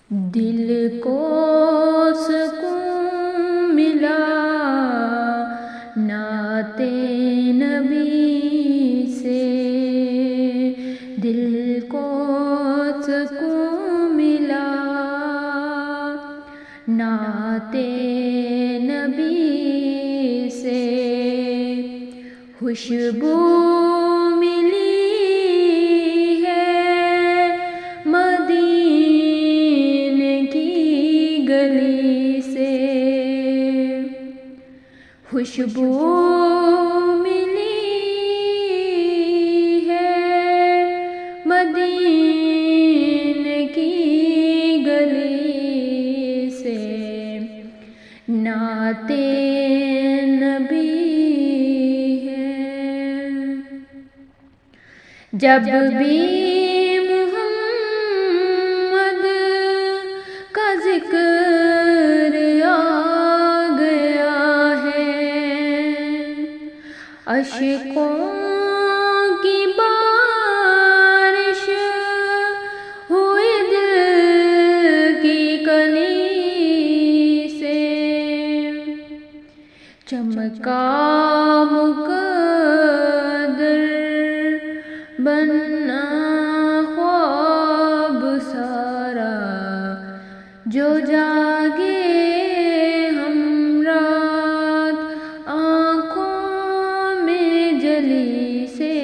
دل کو سکون ملا نعت نبی سے، دل کو سکون ملا نعت نبی سے، خوشبو ملی ہے مدینے کی گلی سے، خوشبو ملی ہے مدینے کی گلی سے، نعت نبی ہے۔ جب بھی محمد کا ذکر آ گیا ہے، اشکوں کی بارش ہوئی دل کی کلی سے، چمکا مقدر بننا خواب سارا، جو جاگے ہم رات آنکھوں میں جلی سے،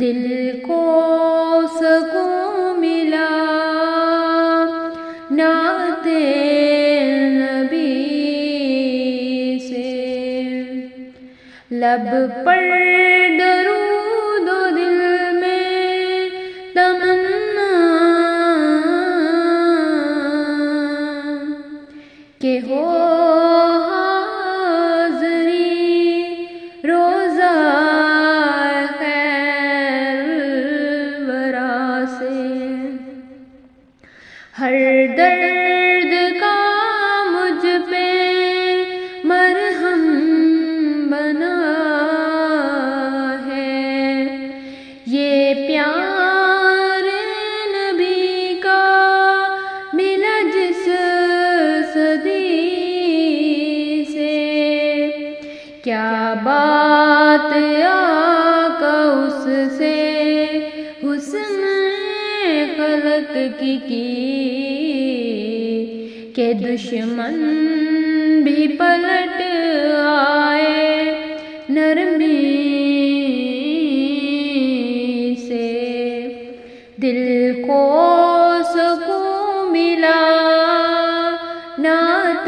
دل کو سکون ملا نعت نبی سے، لب پر درود و دل میں تمنا کہ ہو حاضری روزہ خیر الورا سے، ہر درد کا مجھ پہ مرہم بنا ہے، یہ پیار نبی کا ملا جس صدی سے، کیا بات آقا اس سے حسن خلق کی کہ دشمن بھی پلٹ آئے نرمی سے، دل کو سکون ملا نعت